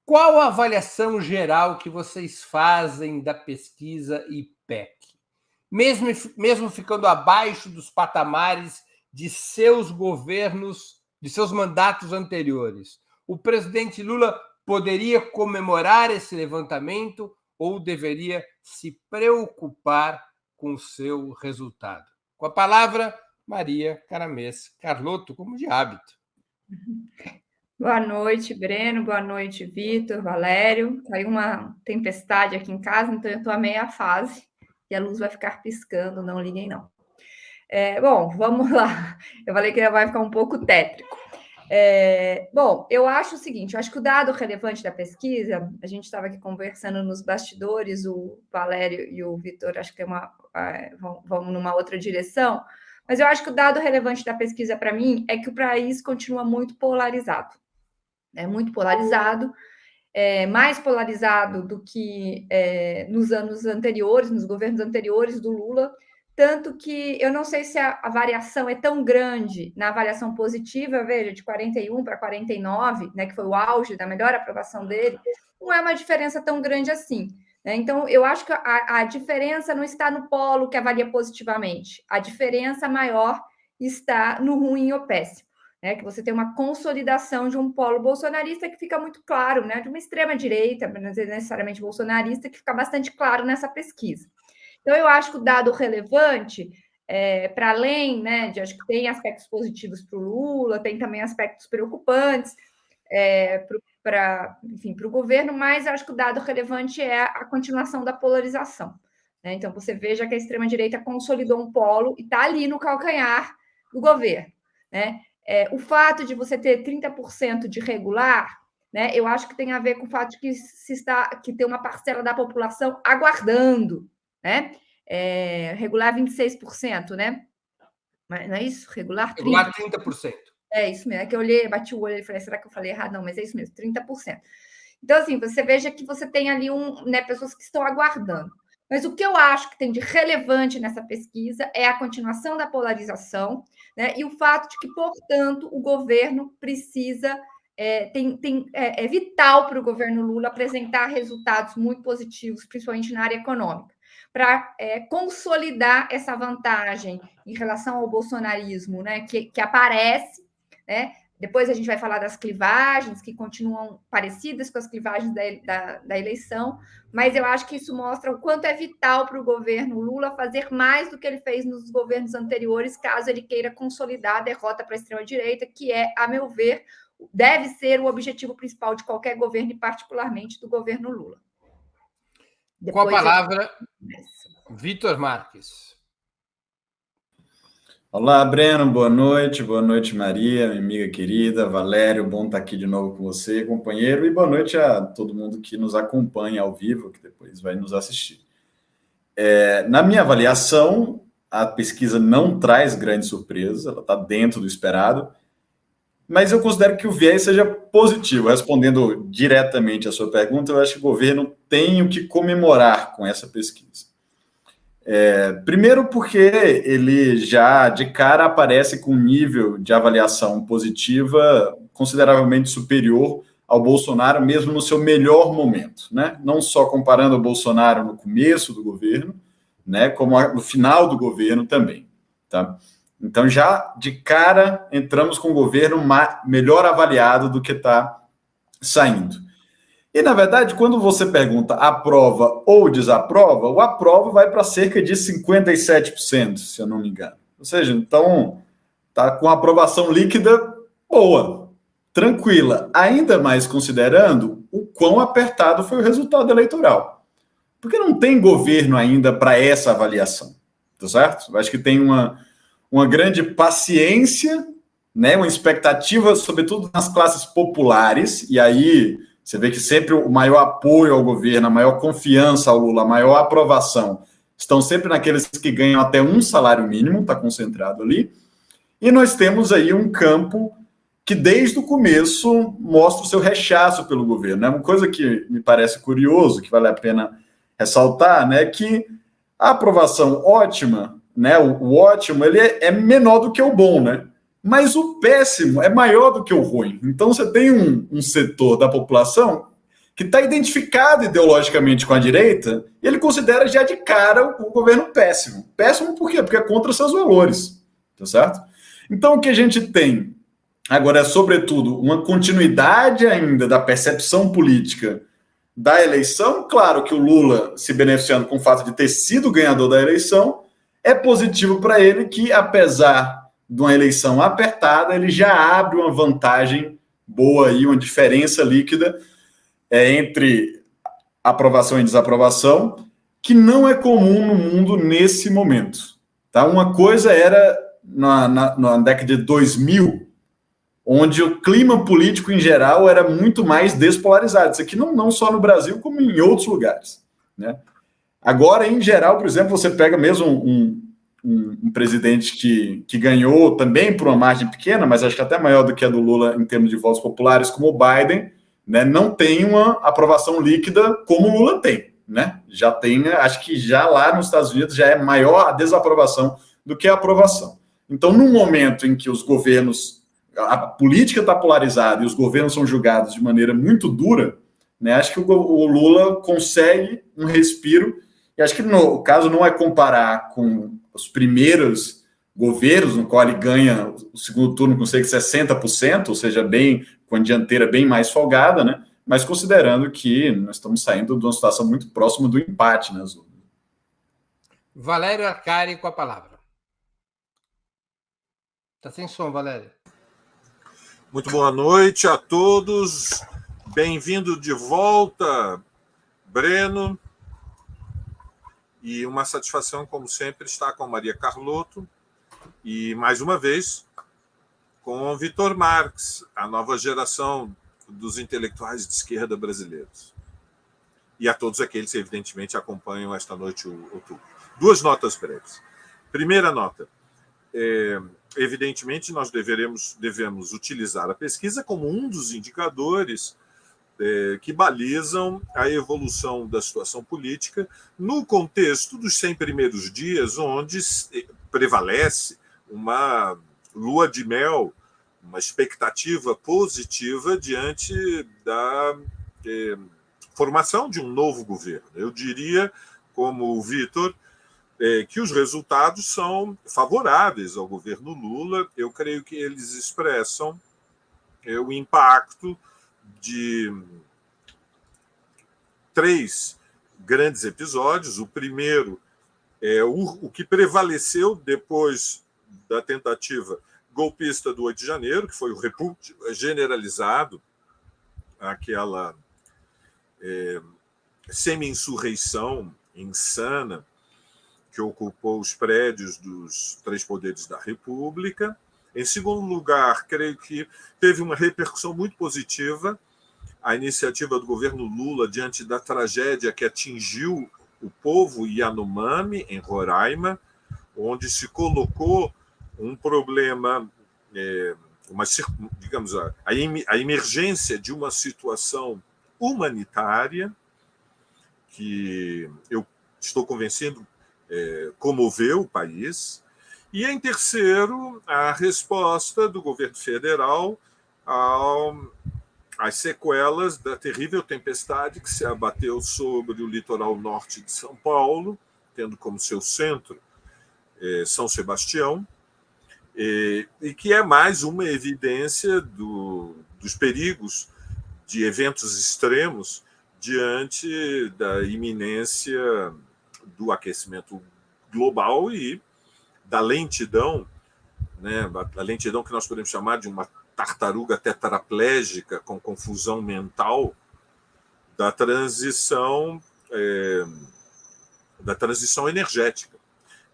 Qual a avaliação geral que vocês fazem da pesquisa IPEC? Mesmo ficando abaixo dos patamares de seus governos, de seus mandatos anteriores, o presidente Lula poderia comemorar esse levantamento ou deveria se preocupar com o seu resultado? Com a palavra, Maria Caramês Carlotto, como de hábito. Boa noite, Breno. Boa noite, Vitor, Valério. Caiu uma tempestade aqui em casa, então eu estou a meia fase e a luz vai ficar piscando, não liguem não. Bom, vamos lá. Eu falei que vai ficar um pouco tétrico. Bom, eu acho o seguinte, eu acho que o dado relevante da pesquisa, a gente estava aqui conversando nos bastidores, o Valério e o Vitor, acho que vão numa outra direção, mas eu acho que o dado relevante da pesquisa para mim é que o país continua muito polarizado. É muito polarizado, mais polarizado do que nos anos anteriores, nos governos anteriores do Lula, tanto que eu não sei se a variação é tão grande na avaliação positiva, veja, de 41 para 49, né, que foi o auge da melhor aprovação dele, não é uma diferença tão grande assim. Né? Então, eu acho que a diferença não está no polo que avalia positivamente, a diferença maior está no ruim ou péssimo. Que você tem uma consolidação de um polo bolsonarista que fica muito claro, né, de uma extrema-direita, não necessariamente bolsonarista, que fica bastante claro nessa pesquisa. Então, eu acho que o dado relevante, para além, né, de acho que tem aspectos positivos para o Lula, tem também aspectos preocupantes para o governo, mas acho que o dado relevante é a continuação da polarização. Né? Então, você veja que a extrema-direita consolidou um polo e está ali no calcanhar do governo. Né? O fato de você ter 30% de regular, né, eu acho que tem a ver com o fato de que tem uma parcela da população aguardando, né? Regular 26%, né? Mas não é isso? Regular 30%. Regular 30%. É isso mesmo. É que eu olhei, bati o olho e falei, será que eu falei errado? Não, mas é isso mesmo, 30%. Então, assim, você veja que você tem ali pessoas que estão aguardando. Mas o que eu acho que tem de relevante nessa pesquisa é a continuação da polarização, né? E o fato de que, portanto, o governo precisa. É vital para o governo Lula apresentar resultados muito positivos, principalmente na área econômica, para consolidar essa vantagem em relação ao bolsonarismo, né? Que aparece, né? Depois a gente vai falar das clivagens, que continuam parecidas com as clivagens da eleição, mas eu acho que isso mostra o quanto é vital para o governo Lula fazer mais do que ele fez nos governos anteriores, caso ele queira consolidar a derrota para a extrema-direita, que a meu ver, deve ser o objetivo principal de qualquer governo, e particularmente do governo Lula. Com a palavra, Vitor Marques. Olá, Breno, boa noite Maria, minha amiga querida, Valério, bom estar aqui de novo com você, companheiro, e boa noite a todo mundo que nos acompanha ao vivo, que depois vai nos assistir. Na minha avaliação, a pesquisa não traz grande surpresa, ela está dentro do esperado, mas eu considero que o viés seja positivo. Respondendo diretamente à sua pergunta, eu acho que o governo tem o que comemorar com essa pesquisa. Primeiro porque ele já de cara aparece com um nível de avaliação positiva consideravelmente superior ao Bolsonaro, mesmo no seu melhor momento, né? Não só comparando o Bolsonaro no começo do governo, né, como no final do governo também, tá? Então, já de cara, entramos com o governo melhor avaliado do que está saindo. E, na verdade, quando você pergunta aprova ou desaprova, o aprova vai para cerca de 57%, se eu não me engano. Ou seja, então, está com aprovação líquida boa, tranquila, ainda mais considerando o quão apertado foi o resultado eleitoral. Porque não tem governo ainda para essa avaliação, tá certo? Eu acho que tem uma grande paciência, né, uma expectativa, sobretudo nas classes populares, e aí você vê que sempre o maior apoio ao governo, a maior confiança ao Lula, a maior aprovação, estão sempre naqueles que ganham até um salário mínimo, está concentrado ali, e nós temos aí um campo que desde o começo mostra o seu rechaço pelo governo. É uma coisa que me parece curioso, que vale a pena ressaltar, né, que a aprovação ótima, né, o ótimo, ele é menor do que o bom, né? Mas o péssimo é maior do que o ruim. Então, você tem um setor da população que está identificado ideologicamente com a direita, e ele considera já de cara o governo péssimo. Péssimo por quê? Porque é contra seus valores, tá certo? Então, o que a gente tem agora é, sobretudo, uma continuidade ainda da percepção política da eleição. Claro que o Lula, se beneficiando com o fato de ter sido ganhador da eleição, é positivo para ele que, apesar de uma eleição apertada, ele já abre uma vantagem boa aí, uma diferença líquida entre aprovação e desaprovação, que não é comum no mundo nesse momento. Tá? Uma coisa era na década de 2000, onde o clima político em geral era muito mais despolarizado. Isso aqui não só no Brasil, como em outros lugares. Né? Agora, em geral, por exemplo, você pega mesmo um presidente que ganhou também por uma margem pequena, mas acho que até maior do que a do Lula em termos de votos populares, como o Biden, né, não tem uma aprovação líquida como o Lula tem. Né? Já tem, acho que já lá nos Estados Unidos já é maior a desaprovação do que a aprovação. Então, num momento em que os governos, a política está polarizada e os governos são julgados de maneira muito dura, né, acho que o Lula consegue um respiro, e acho que o caso não é comparar com os primeiros governos, no qual ele ganha o segundo turno com cerca de 60%, ou seja, com a dianteira bem mais folgada, né? Mas considerando que nós estamos saindo de uma situação muito próxima do empate, né, Azul? Valério Arcari com a palavra. Está sem som, Valério. Muito boa noite a todos. Bem-vindo de volta, Breno. E uma satisfação, como sempre, estar com a Maria Carlotto e, mais uma vez, com o Vitor Marx, a nova geração dos intelectuais de esquerda brasileiros. E a todos aqueles que, evidentemente, acompanham esta noite o outubro. Duas notas breves. Primeira nota. Evidentemente, nós devemos utilizar a pesquisa como um dos indicadores que balizam a evolução da situação política no contexto dos 100 primeiros dias, onde prevalece uma lua de mel, uma expectativa positiva diante da formação de um novo governo. Eu diria, como o Vitor, que os resultados são favoráveis ao governo Lula. Eu creio que eles expressam o impacto de 3 grandes episódios. O primeiro é o que prevaleceu depois da tentativa golpista do 8 de janeiro, que foi o repúdio generalizado, aquela semi-insurreição insana que ocupou os prédios dos 3 poderes da República. Em segundo lugar, creio que teve uma repercussão muito positiva a iniciativa do governo Lula diante da tragédia que atingiu o povo Yanomami, em Roraima, onde se colocou um problema, digamos, a emergência de uma situação humanitária que eu estou convencido comoveu o país. E, em terceiro, a resposta do governo federal às sequelas da terrível tempestade que se abateu sobre o litoral norte de São Paulo, tendo como seu centro São Sebastião, e que é mais uma evidência dos perigos de eventos extremos diante da iminência do aquecimento global e da lentidão, né, a lentidão que nós podemos chamar de uma tartaruga tetraplégica com confusão mental da transição energética.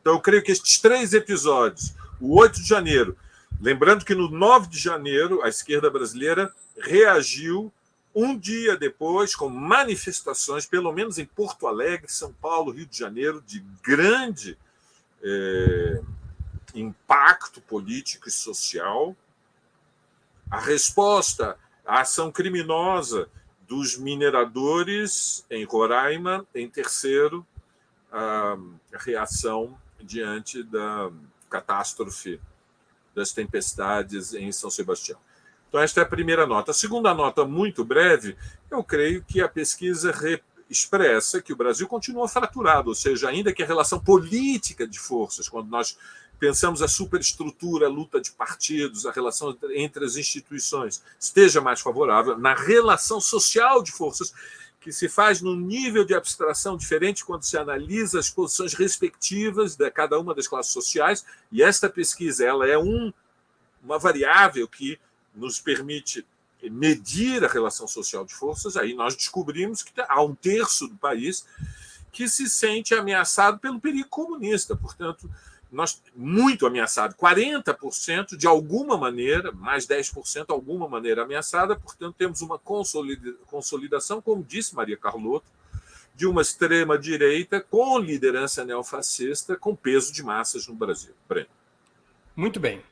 Então, eu creio que estes 3 episódios, o 8 de janeiro, lembrando que no 9 de janeiro a esquerda brasileira reagiu um dia depois com manifestações, pelo menos em Porto Alegre, São Paulo, Rio de Janeiro, de grande impacto político e social. A resposta à ação criminosa dos mineradores em Roraima. Em terceiro, a reação diante da catástrofe das tempestades em São Sebastião. Então, esta é a primeira nota. A segunda nota, muito breve, eu creio que a pesquisa expressa que o Brasil continua fraturado, ou seja, ainda que a relação política de forças, quando nós pensamos a superestrutura, a luta de partidos, a relação entre as instituições, esteja mais favorável, na relação social de forças, que se faz num nível de abstração diferente quando se analisa as posições respectivas de cada uma das classes sociais, e esta pesquisa ela é uma variável que nos permite medir a relação social de forças. Aí nós descobrimos que há um terço do país que se sente ameaçado pelo perigo comunista, portanto, muito ameaçado, 40% de alguma maneira, mais 10% de alguma maneira ameaçada, portanto, temos uma consolidação, como disse Maria Carlotto, de uma extrema-direita com liderança neofascista, com peso de massas no Brasil. Breno. Muito bem.